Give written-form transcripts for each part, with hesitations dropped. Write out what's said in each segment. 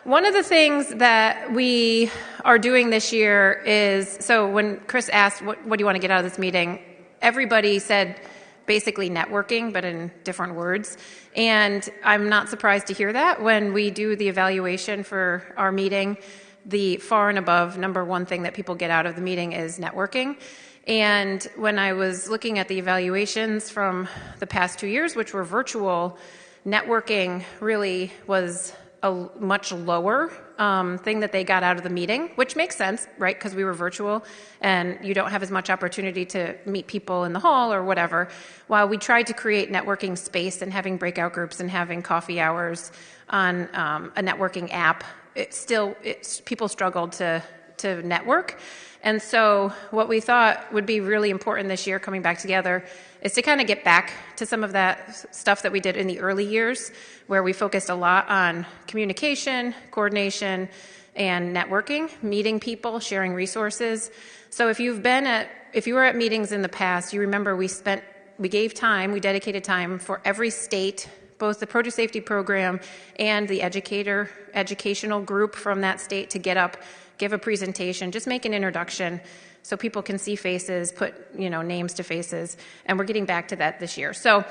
One of the things that we are doing this year is, so when Chris asked, what do you want to get out of this meeting? Everybody said basically networking, but in different words. And I'm not surprised to hear that. When we do the evaluation for our meeting, the far and above number one thing that people get out of the meeting is networking. And when I was looking at the evaluations from the past 2 years, which were virtual, networking really was a much lower thing that they got out of the meeting, which makes sense, right? Because we were virtual and you don't have as much opportunity to meet people in the hall or whatever. While we tried to create networking space and having breakout groups and having coffee hours on a networking app, people struggled to network. And so what we thought would be really important this year coming back together is to kind of get back to some of that stuff that we did in the early years, where we focused a lot on communication, coordination, and networking, meeting people, sharing resources. So if you were at meetings in the past, you remember we dedicated time for every state, both the produce safety program and the educational group from that state to get up, give a presentation, just make an introduction so people can see faces, put names to faces, and we're getting back to that this year. So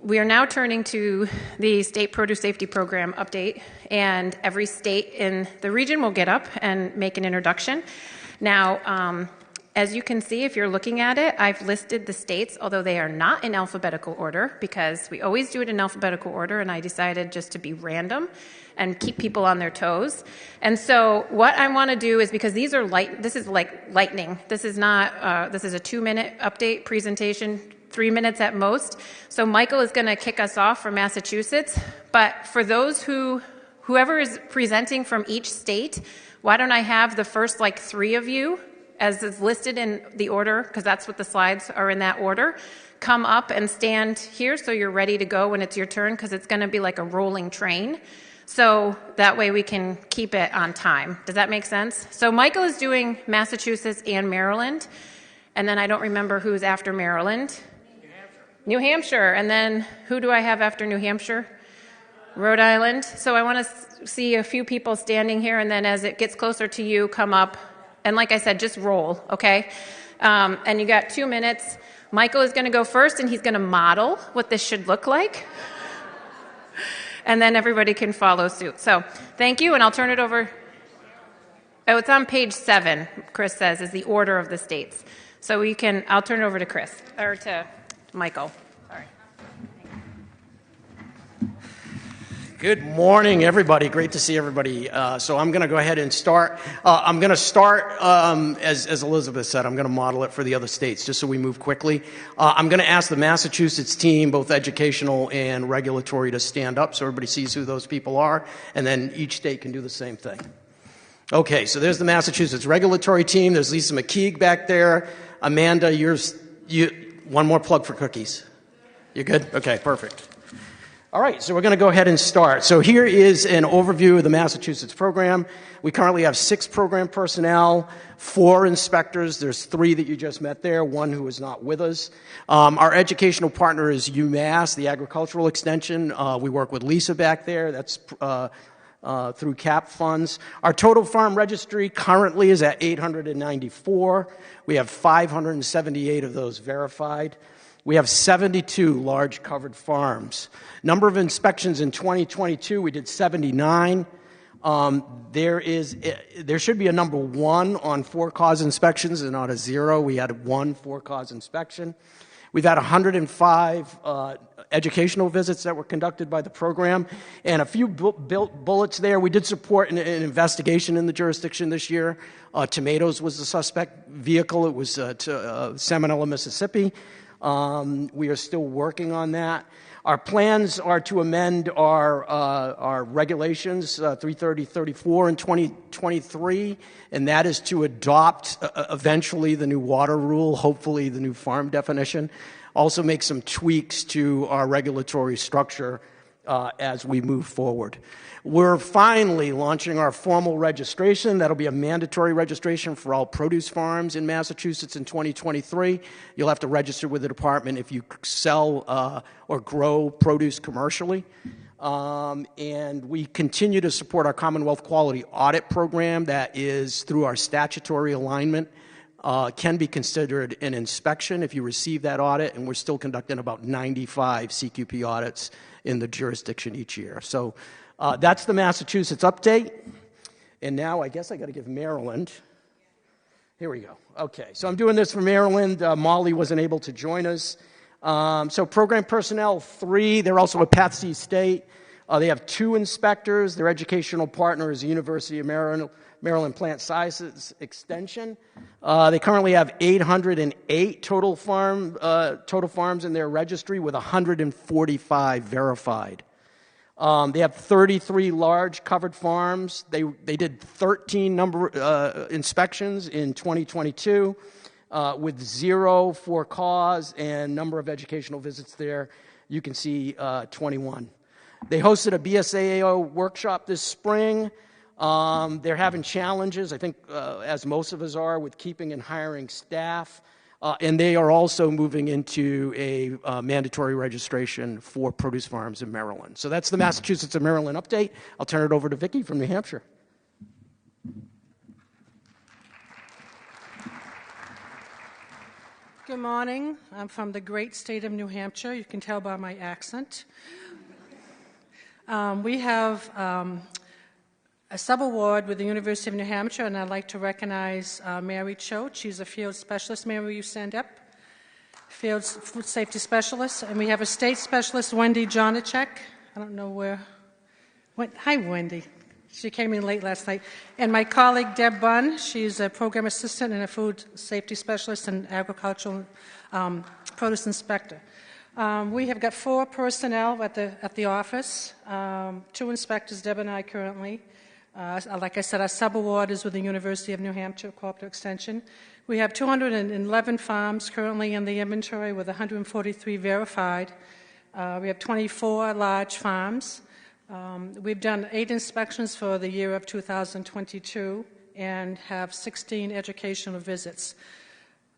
we are now turning to the state produce safety program update, and every state in the region will get up and make an introduction. Now, as you can see, if you're looking at it, I've listed the states, although they are not in alphabetical order, because we always do it in alphabetical order, and I decided just to be random and keep people on their toes. And so what I want to do is, because this is like lightning. This is not, this is a 2-minute update presentation, 3 minutes at most. So Michael is going to kick us off from Massachusetts. But for those whoever is presenting from each state, why don't I have the first 3 of you, as is listed in the order, because that's what the slides are in that order, come up and stand here so you're ready to go when it's your turn, because it's going to be like a rolling train. So that way we can keep it on time. Does that make sense? So Michael is doing Massachusetts and Maryland. And then I don't remember who's after Maryland. New Hampshire. And then who do I have after New Hampshire? Rhode Island. So I want to see a few people standing here. And then as it gets closer to you, come up. And like I said, just roll, okay? And you got 2 minutes. Michael is going to go first, and he's going to model what this should look like. And then everybody can follow suit. So thank you, and I'll turn it over. Oh, it's on page 7, Chris says, is the order of the states. So I'll turn it over to Chris, or to Michael. Sorry. Good morning, everybody. Great to see everybody. So I'm going to go ahead and start. I'm going to start, as Elizabeth said, I'm going to model it for the other states, just so we move quickly. I'm going to ask the Massachusetts team, both educational and regulatory, to stand up so everybody sees who those people are, and then each state can do the same thing. Okay, so there's the Massachusetts regulatory team. There's Lisa McKeague back there. Amanda, one more plug for cookies. You good? Okay, perfect. All right, so we're going to go ahead and start. So here is an overview of the Massachusetts program. We currently have 6 program personnel, 4 inspectors. There's 3 that you just met there, 1 who is not with us. Our educational partner is UMass, the agricultural extension. We work with Lisa back there. That's through CAP funds. Our total farm registry currently is at 894. We have 578 of those verified. We have 72 large covered farms. Number of inspections in 2022, we did 79. There should be a number 1 on for-cause inspections and not a 0. We had 1 for-cause inspection. We've had 105 educational visits that were conducted by the program, and a few bullets there. We did support an investigation in the jurisdiction this year. Tomatoes was the suspect vehicle. It was to Salmonella, Mississippi. We are still working on that. Our plans are to amend our regulations, 330-34 in 2023, and that is to adopt eventually the new water rule, hopefully the new farm definition. Also make some tweaks to our regulatory structure as we move forward. We're finally launching our formal registration. That'll be a mandatory registration for all produce farms in Massachusetts in 2023. You'll have to register with the department if you sell or grow produce commercially. And we continue to support our Commonwealth Quality Audit Program that is through our statutory alignment. Can be considered an inspection if you receive that audit, and we're still conducting about 95 CQP audits in the jurisdiction each year. So that's the Massachusetts update. And now I guess I got to give Maryland. Here we go. Okay, so I'm doing this for Maryland. Molly wasn't able to join us. So program personnel, 3. They're also at Patsy State. They have 2 inspectors. Their educational partner is the University of Maryland Plant Sciences Extension. They currently have 808 total farms in their registry with 145 verified. They have 33 large covered farms. They did 13 inspections in 2022 with 0 for cause, and number of educational visits there, you can see 21. They hosted a BSAAO workshop this spring. They're having challenges, I think, as most of us are, with keeping and hiring staff. And they are also moving into a mandatory registration for produce farms in Maryland. So that's the Massachusetts and Maryland update. I'll turn it over to Vicki from New Hampshire. Good morning. I'm from the great state of New Hampshire. You can tell by my accent. We have a sub-award with the University of New Hampshire, and I'd like to recognize Mary Choate. She's a field specialist. Mary, will you stand up? Field food safety specialist. And we have a state specialist, Wendy Jonacek. I don't know where. Hi, Wendy. She came in late last night. And my colleague, Deb Bunn. She's a program assistant and a food safety specialist and agricultural produce inspector. We have got 4 personnel at the office, 2 inspectors, Deb and I currently. Like I said, our sub-award is with the University of New Hampshire Cooperative Extension. We have 211 farms currently in the inventory with 143 verified. We have 24 large farms. We've done 8 inspections for the year of 2022 and have 16 educational visits.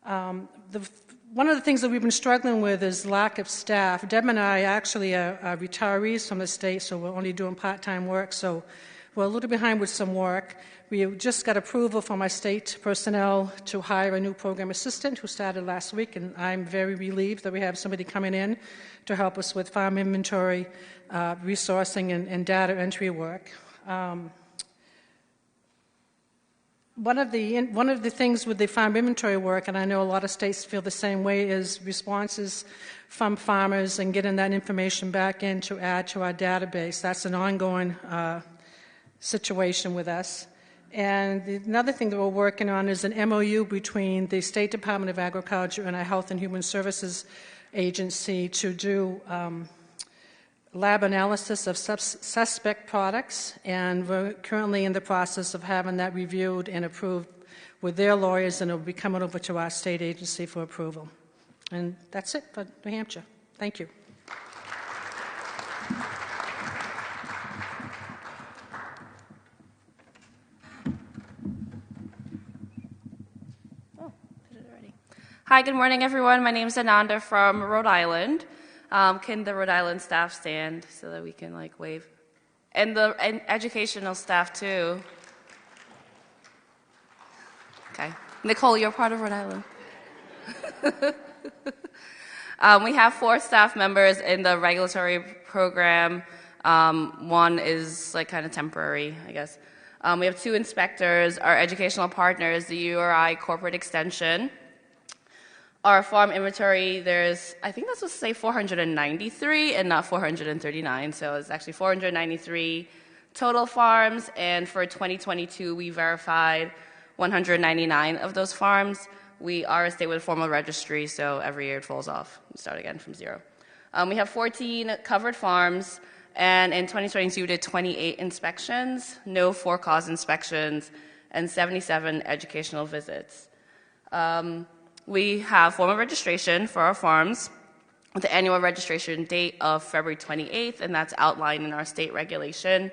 One of the things that we've been struggling with is lack of staff. Deb and I actually are retirees from the state, so we're only doing part-time work, so we're a little behind with some work. We just got approval from our state personnel to hire a new program assistant who started last week, and I'm very relieved that we have somebody coming in to help us with farm inventory, resourcing, and data entry work. One of the things with the farm inventory work, and I know a lot of states feel the same way, is responses from farmers and getting that information back in to add to our database. That's an ongoing situation with us. And another thing that we're working on is an MOU between the State Department of Agriculture and our Health and Human Services Agency to do lab analysis of suspect products, and we're currently in the process of having that reviewed and approved with their lawyers, and it'll be coming over to our state agency for approval. And that's it for New Hampshire. Thank you. Hi, good morning, everyone. My name is Ananda from Rhode Island. Can the Rhode Island staff stand so that we can wave? And the educational staff too. Okay. Nicole, you're part of Rhode Island. We have 4 staff members in the regulatory program. One is kind of temporary, I guess. We have 2 inspectors. Our educational partner is the URI Corporate Extension. Our farm inventory, I think that's supposed to say 493 and not 439, so it's actually 493 total farms, and for 2022 we verified 199 of those farms. We are a state with a formal registry, so every year it falls off. We start again from 0. We have 14 covered farms, and in 2022 we did 28 inspections, no for-cause inspections, and 77 educational visits. We have formal registration for our farms with the annual registration date of February 28th, and that's outlined in our state regulation.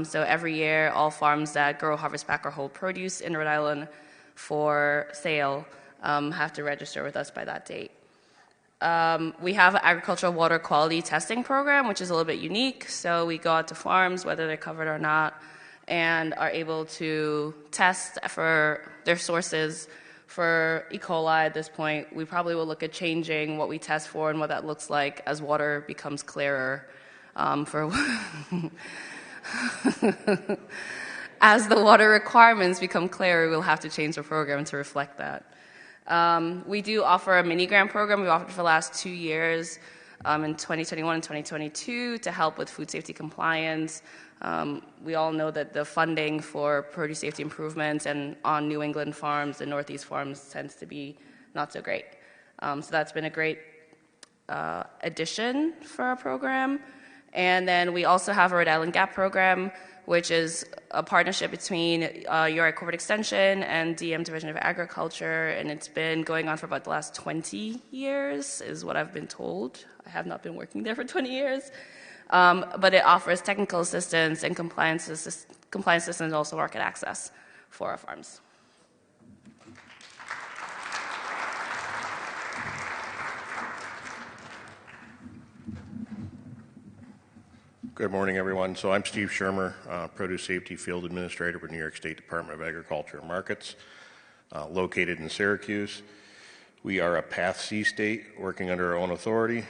So every year, all farms that grow, harvest, pack, or hold produce in Rhode Island for sale have to register with us by that date. We have an agricultural water quality testing program, which is a little bit unique. So we go out to farms, whether they're covered or not, and are able to test for their sources for E. coli at this point. We probably will look at changing what we test for and what that looks like as water becomes clearer. As the water requirements become clearer, we'll have to change the program to reflect that. We do offer a mini grant program. We've offered for the last 2 years in 2021 and 2022 to help with food safety compliance. We all know that the funding for produce safety improvements and on New England farms and Northeast farms tends to be not so great. So that's been a great addition for our program. And then we also have a Rhode Island Gap program, which is a partnership between URI Corporate Extension and DM Division of Agriculture, and it's been going on for about the last 20 years, is what I've been told. I have not been working there for 20 years. But it offers technical assistance and compliance assistance and also market access for our farms. Good morning, everyone. So I'm Steve Shermer, Produce Safety Field Administrator for New York State Department of Agriculture and Markets, located in Syracuse. We are a Path C state working under our own authority.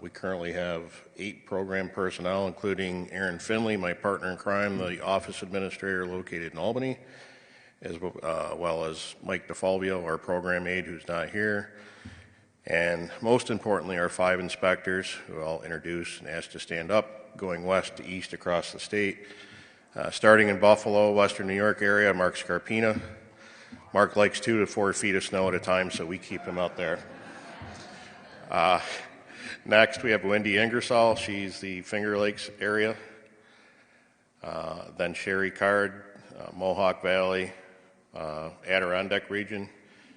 We currently have 8 program personnel, including Aaron Finley, my partner in crime, the office administrator located in Albany, as well as Mike DeFalvio, our program aide who's not here. And most importantly, our 5 inspectors, who I'll introduce and ask to stand up, going west to east across the state. Starting in Buffalo, Western New York area, Mark Scarpina. Mark likes 2 to 4 feet of snow at a time, so we keep him out there. Next, we have Wendy Ingersoll. She's the Finger Lakes area. Then Sherry Card, Mohawk Valley, Adirondack region.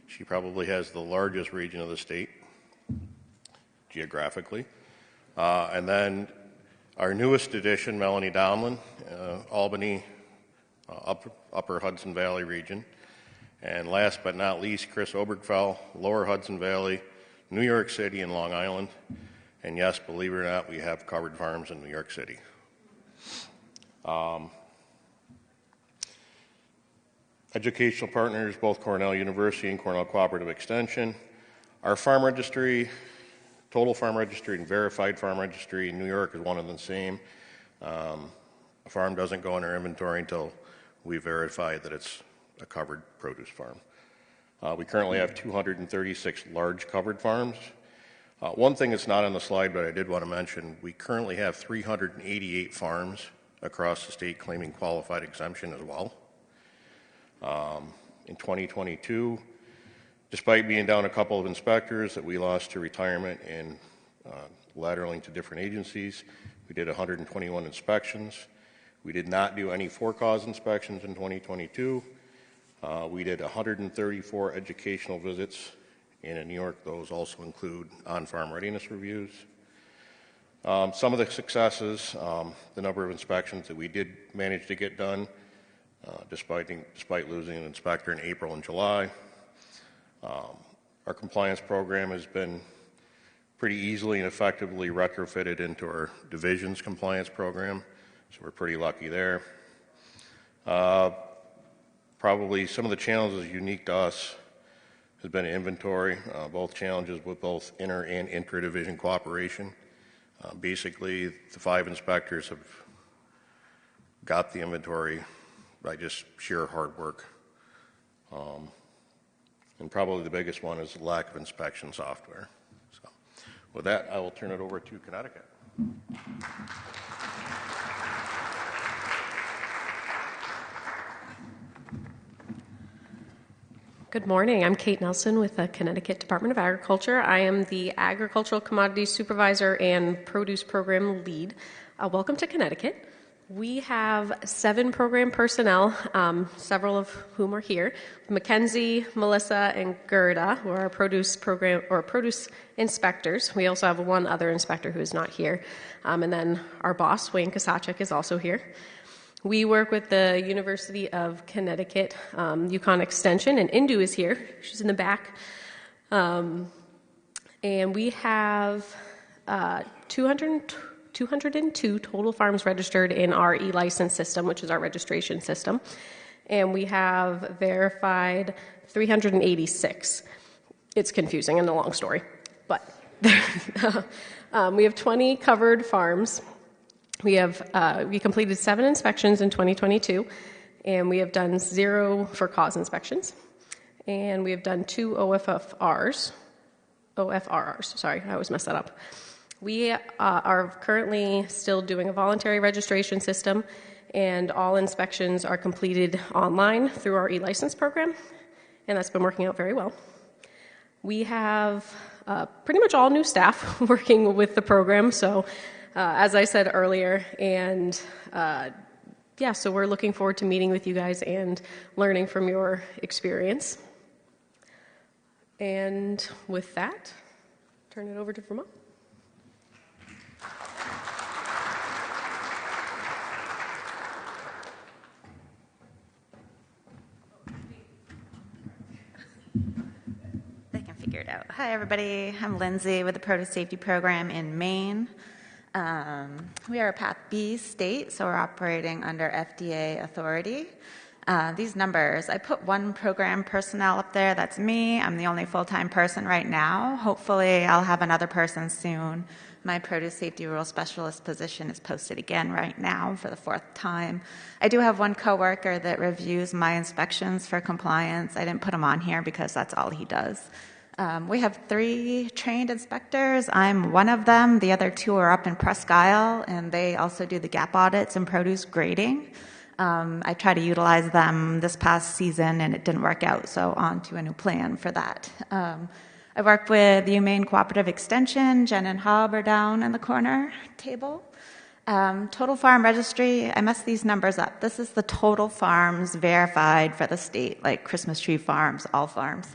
She probably has the largest region of the state, geographically. And then our newest addition, Melanie Domlin, Albany, Upper Hudson Valley region. And last but not least, Chris Obergfell, Lower Hudson Valley, New York City, and Long Island. And yes, believe it or not, we have covered farms in New York City. Educational partners, both Cornell University and Cornell Cooperative Extension. Our farm registry, total farm registry and verified farm registry in New York is one and the same. A farm doesn't go in our inventory until we verify that it's a covered produce farm. We currently have 236 large covered farms. One thing that's not on the slide, but I did want to mention, we currently have 388 farms across the state claiming qualified exemption as well. In 2022, despite being down a couple of inspectors that we lost to retirement and lateraling to different agencies, we did 121 inspections. We did not do any for-cause inspections in 2022. We did 134 educational visits, and in New York, those also include on-farm readiness reviews. Some of the successes, the number of inspections that we did manage to get done, despite losing an inspector in April and July. Our compliance program has been pretty easily and effectively retrofitted into our division's compliance program, so we're pretty lucky there. Probably some of the challenges unique to us has been inventory, both challenges with both inter and intra-division cooperation. Basically, the 5 inspectors have got the inventory by just sheer hard work. And probably the biggest one is the lack of inspection software. So with that, I will turn it over to Connecticut. Good morning. I'm Kate Nelson with the Connecticut Department of Agriculture. I am the Agricultural Commodities Supervisor and Produce Program Lead. Welcome to Connecticut. We have 7 program personnel, several of whom are here. Mackenzie, Melissa, and Gerda, who are our produce program or produce inspectors. We also have one other inspector who is not here. And then our boss, Wayne Kosachik, is also here. We work with the University of Connecticut, Yukon Extension, and Indu is here. She's in the back. And we have 202 total farms registered in our e-license system, which is our registration system. And we have verified 386. It's confusing and a long story, but we have 20 covered farms. We completed 7 inspections in 2022, and we have done 0 for cause inspections. And we have done 2 OFRRs, sorry, I always mess that up. We are currently still doing a voluntary registration system, and all inspections are completed online through our e-license program, and that's been working out very well. We have pretty much all new staff working with the program, so as I said earlier, and so we're looking forward to meeting with you guys and learning from your experience. And with that, turn it over to Vermont. They can figure it out. Hi, everybody. I'm Lindsay with the Produce Safety Program in Maine. We are a Path B state, so we're operating under FDA authority. These numbers, I put 1 program personnel up there. That's me. I'm the only full-time person right now. Hopefully, I'll have another person soon. My produce safety rural specialist position is posted again right now for the 4th time. I do have 1 coworker that reviews my inspections for compliance. I didn't put him on here because that's all he does. We have 3 trained inspectors. I'm one of them. The other 2 are up in Presque Isle, and they also do the gap audits and produce grading. I tried to utilize them this past season, and it didn't work out, so on to a new plan for that. I worked with the Humane Cooperative Extension. Jen and Hob are down in the corner table. Total farm registry, I messed these numbers up. This is the total farms verified for the state, like Christmas tree farms, all farms.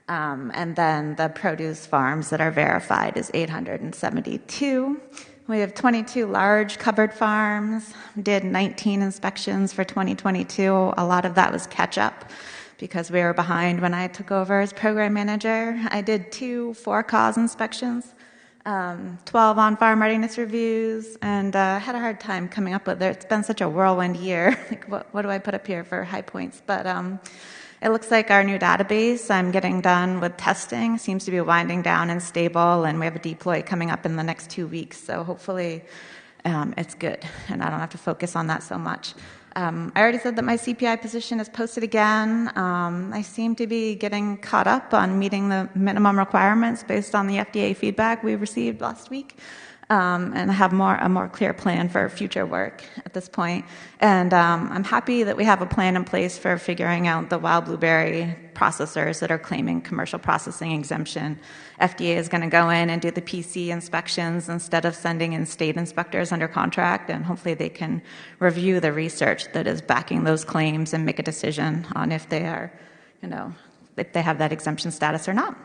And then the produce farms that are verified is 872. We have 22 large covered farms. We did 19 inspections for 2022. A lot of that was catch up because we were behind when I took over as program manager. I did 2 for-cause inspections, 12 on-farm readiness reviews, and had a hard time coming up with it. It's been such a whirlwind year. Like, what do I put up here for high points? But it looks like our new database, I'm getting done with testing, seems to be winding down and stable, and we have a deploy coming up in the next 2 weeks, so hopefully it's good, and I don't have to focus on that so much. I already said that my CPI position is posted again. I seem to be getting caught up on meeting the minimum requirements based on the FDA feedback we received last week. And have a more clear plan for future work at this point. And I'm happy that we have a plan in place for figuring out the wild blueberry processors that are claiming commercial processing exemption. FDA is going to go in and do the PC inspections instead of sending in state inspectors under contract, and hopefully they can review the research that is backing those claims and make a decision on if they are, if they have that exemption status or not.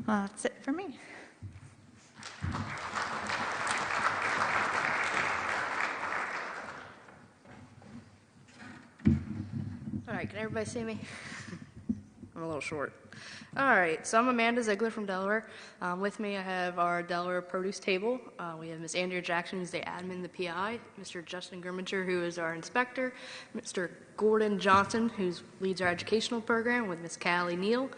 That's it for me. All right, can everybody see me? I'm a little short. All right, so I'm Amanda Ziegler from Delaware. With me, I have our Delaware produce table. We have Ms. Andrea Jackson, who's the admin, the PI, Mr. Justin Grimminger, who is our inspector, Mr. Gordon Johnson, who leads our educational program, with Ms. Callie Neal,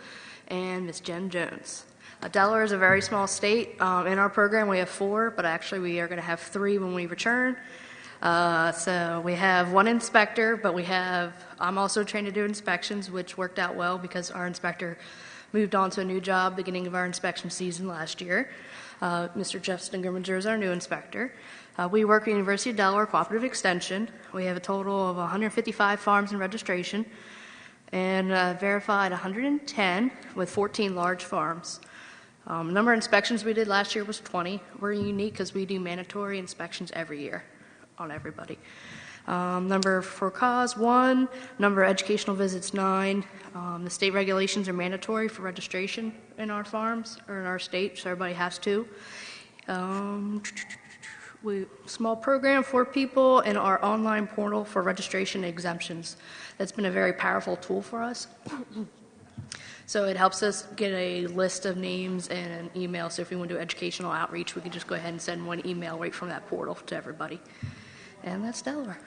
and Ms. Jen Jones. Delaware is a very small state. In our program, we have 4, but actually we are going to have 3 when we return. So we have 1 inspector, but I'm also trained to do inspections, which worked out well because our inspector moved on to a new job beginning of our inspection season last year. Mr. Justin Grimminger is our new inspector. We work at University of Delaware Cooperative Extension. We have a total of 155 farms in registration and verified 110 with 14 large farms. The number of inspections we did last year was 20. We're unique because we do mandatory inspections every year on everybody. Number for cause, 1. Number of educational visits, 9. The state regulations are mandatory for registration in our farms, or in our state, so everybody has to. Small program, 4 people, and our online portal for registration exemptions. That's been a very powerful tool for us. So it helps us get a list of names and an email. So if we want to do educational outreach, we can just go ahead and send one email right from that portal to everybody. And that's Delaware.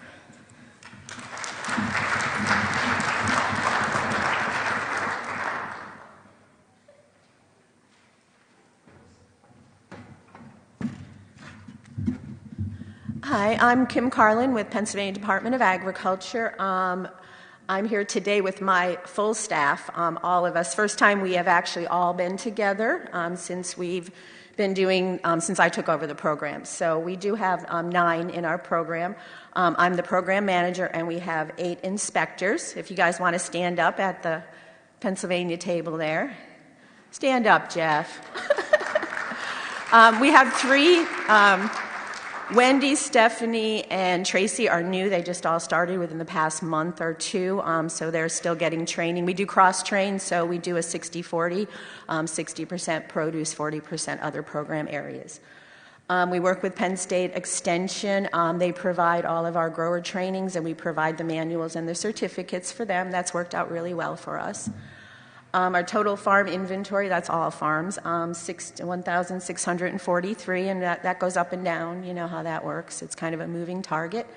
Hi, I'm Kim Carlin with Pennsylvania Department of Agriculture. I'm here today with my full staff, all of us. First time we have actually all been together since we've been doing, since I took over the program. So we do have 9 in our program. I'm the program manager, and we have 8 inspectors. If you guys want to stand up at the Pennsylvania table there. Stand up, Jeff. We have 3. Wendy, Stephanie, and Tracy are new. They just all started within the past month or 2, so they're still getting training. We do cross-train, so we do a 60-40, 60% produce, 40% other program areas. We work with Penn State Extension. They provide all of our grower trainings, and we provide the manuals and the certificates for them. That's worked out really well for us. Our total farm inventory, that's all farms, 1,643, and that goes up and down. You know how that works. It's kind of a moving target.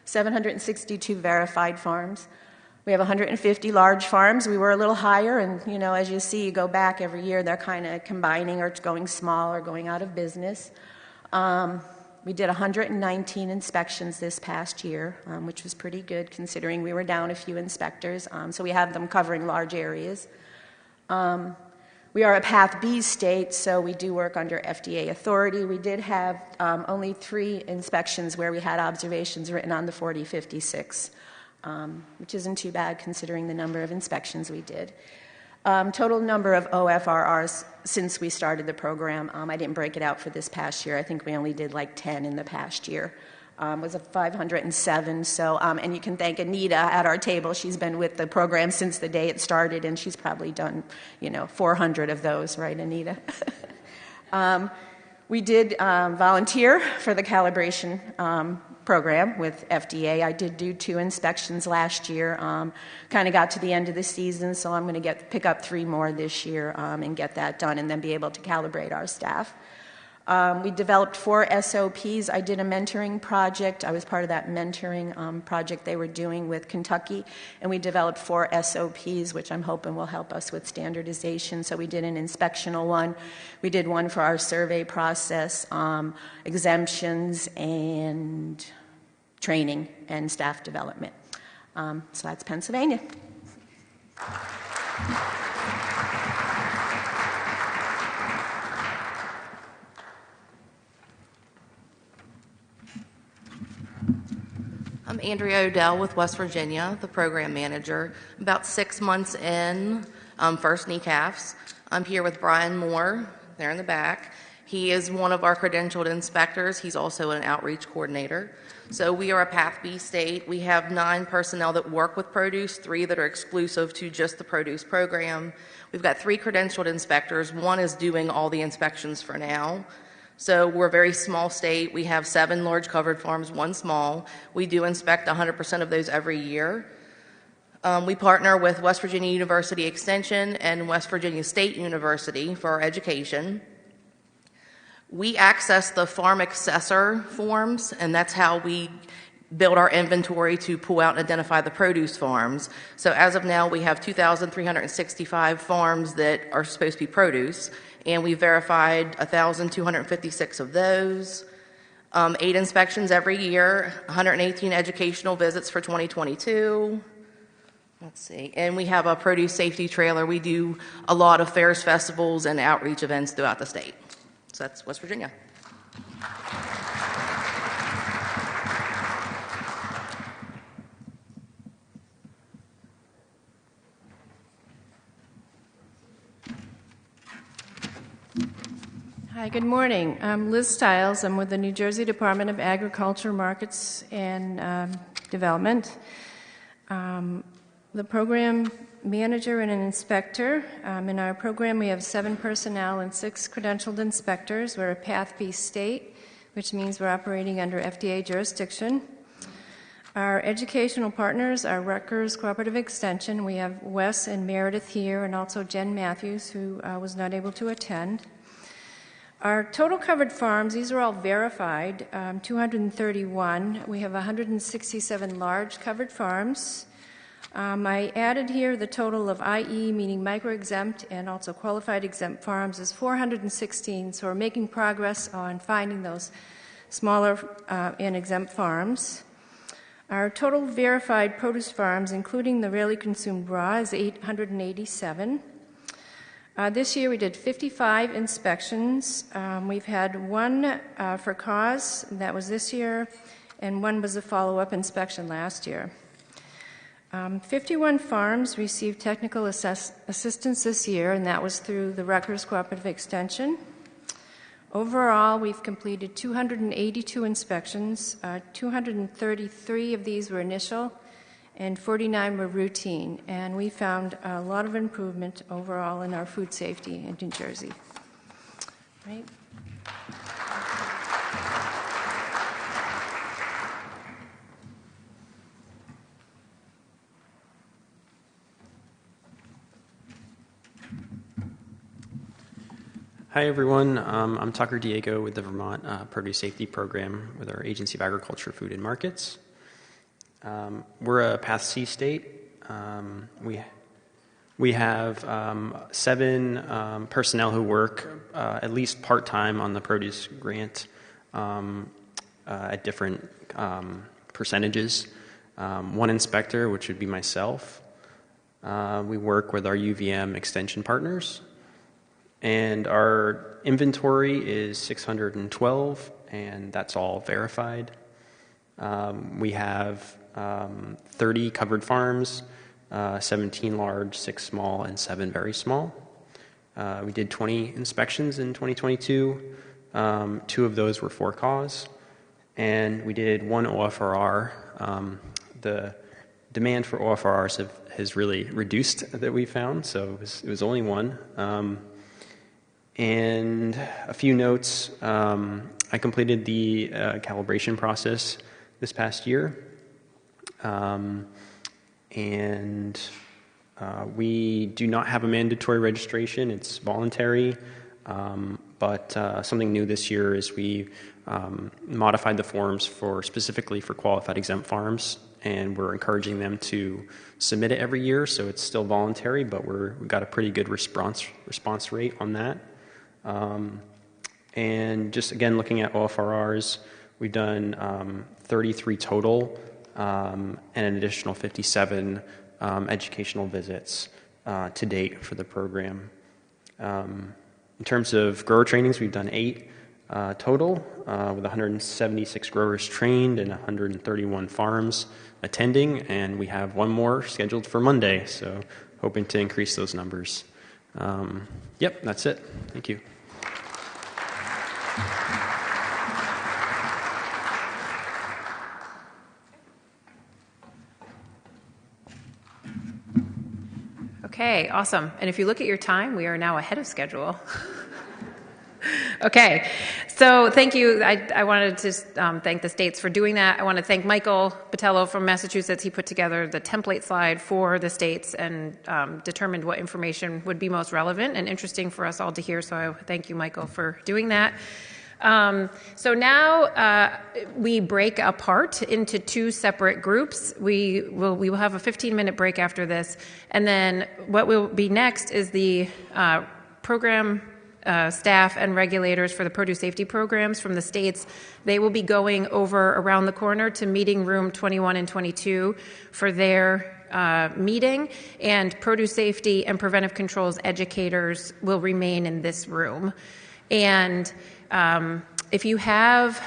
762 verified farms. We have 150 large farms. We were a little higher, and, you know, as you see, you go back every year, they're kind of combining or going small or going out of business. We did 119 inspections this past year, which was pretty good considering we were down a few inspectors, so we have them covering large areas. We are a Path B state, so we do work under FDA authority. We did have only 3 inspections where we had observations written on the 4056, which isn't too bad considering the number of inspections we did. Total number of OFRRs since we started the program, I didn't break it out for this past year. I think we only did like 10 in the past year. Was a 507. So, and you can thank Anita at our table. She's been with the program since the day it started, and she's probably done, 400 of those, right, Anita? We did volunteer for the calibration program with FDA. I did do 2 inspections last year. Kind of got to the end of the season, so I'm going to pick up 3 more this year and get that done, and then be able to calibrate our staff. We developed 4 SOPs. I did a mentoring project. I was part of that mentoring project they were doing with Kentucky, and we developed 4 SOPs, which I'm hoping will help us with standardization. So we did an inspectional one. We did one for our survey process, exemptions, and training and staff development. So that's Pennsylvania. I'm Andrea Odell with West Virginia, the program manager. About 6 months in, first NECAFs. I'm here with Brian Moore, there in the back. He is one of our credentialed inspectors. He's also an outreach coordinator. So we are a Path B state. We have 9 personnel that work with produce, 3 that are exclusive to just the produce program. We've got 3 credentialed inspectors. 1 is doing all the inspections for now. So we're a very small state. We have 7 large covered farms, 1 small. We do inspect 100% of those every year. We partner with West Virginia University Extension and West Virginia State University for our education. We access the farm accessor forms, and that's how we build our inventory to pull out and identify the produce farms. So as of now, we have 2,365 farms that are supposed to be produce, and we verified 1,256 of those. 8 inspections every year, 118 educational visits for 2022. Let's see. And we have a produce safety trailer. We do a lot of fairs, festivals, and outreach events throughout the state. So that's West Virginia. Hi, good morning. I'm Liz Stiles. I'm with the New Jersey Department of Agriculture, Markets, and Development. The program manager and an inspector. In our program, we have 7 personnel and 6 credentialed inspectors. We're a Path B state, which means we're operating under FDA jurisdiction. Our educational partners are Rutgers Cooperative Extension. We have Wes and Meredith here, and also Jen Matthews, who was not able to attend. Our total covered farms, these are all verified, 231. We have 167 large covered farms. I added here the total of IE, meaning micro-exempt, and also qualified exempt farms is 416, so we're making progress on finding those smaller and exempt farms. Our total verified produce farms, including the rarely consumed raw, is 887. This year we did 55 inspections. We've had one for cause, that was this year, and one was a follow-up inspection last year. 51 farms received technical assistance this year, and that was through the Rutgers Cooperative Extension. Overall, we've completed 282 inspections. 233 of these were initial, and 49 were routine. And we found a lot of improvement overall in our food safety in New Jersey. Right? Hi, everyone. I'm Tucker Diego with the Vermont Produce Safety Program with our Agency of Agriculture, Food, and Markets. We're a Path C state. We have 7 personnel who work at least part-time on the produce grant at different percentages. 1 inspector, which would be myself. We work with our UVM extension partners. And our inventory is 612, and that's all verified. We have 30 covered farms, 17 large, 6 small, and 7 very small. We did 20 inspections in 2022. 2 of those were for cause. And we did 1 OFRR. The demand for OFRRs has really reduced that we found, so it was only 1. And a few notes. I completed the calibration process this past year. We do not have a mandatory registration. It's voluntary. But something new this year is we modified the forms specifically for qualified exempt farms, and we're encouraging them to submit it every year. So it's still voluntary, but we've got a pretty good response rate on that. And just again, looking at OFRRs, we've done 33 total and an additional 57 educational visits to date for the program. In terms of grower trainings, we've done 8 total with 176 growers trained and 131 farms attending, and we have 1 more scheduled for Monday, so hoping to increase those numbers. Yep, that's it. Thank you. Okay, awesome. And if you look at your time, we are now ahead of schedule. Okay, so thank you. I wanted to thank the states for doing that. I want to thank Michael Botello from Massachusetts. He put together the template slide for the states and determined what information would be most relevant and interesting for us all to hear. So I thank you, Michael, for doing that. So now we break apart into 2 separate groups. We will have a 15-minute break after this, and then what will be next is the program staff and regulators for the produce safety programs from the states. They will be going over around the corner to meeting room 21 and 22 for their meeting, and produce safety and preventive controls educators will remain in this room. And if you have,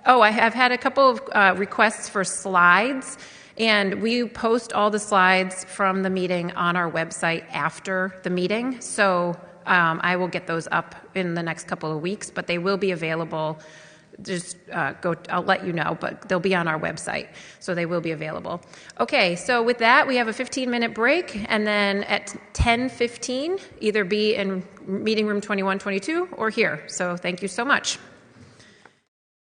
I have had a couple of requests for slides, and we post all the slides from the meeting on our website after the meeting. So I will get those up in the next couple of weeks, but they will be available. Just I'll let you know, but they'll be on our website, so they will be available. Okay, so with that, we have a 15-minute break, and then at 10:15, either be in meeting room 2122 or here. So thank you so much.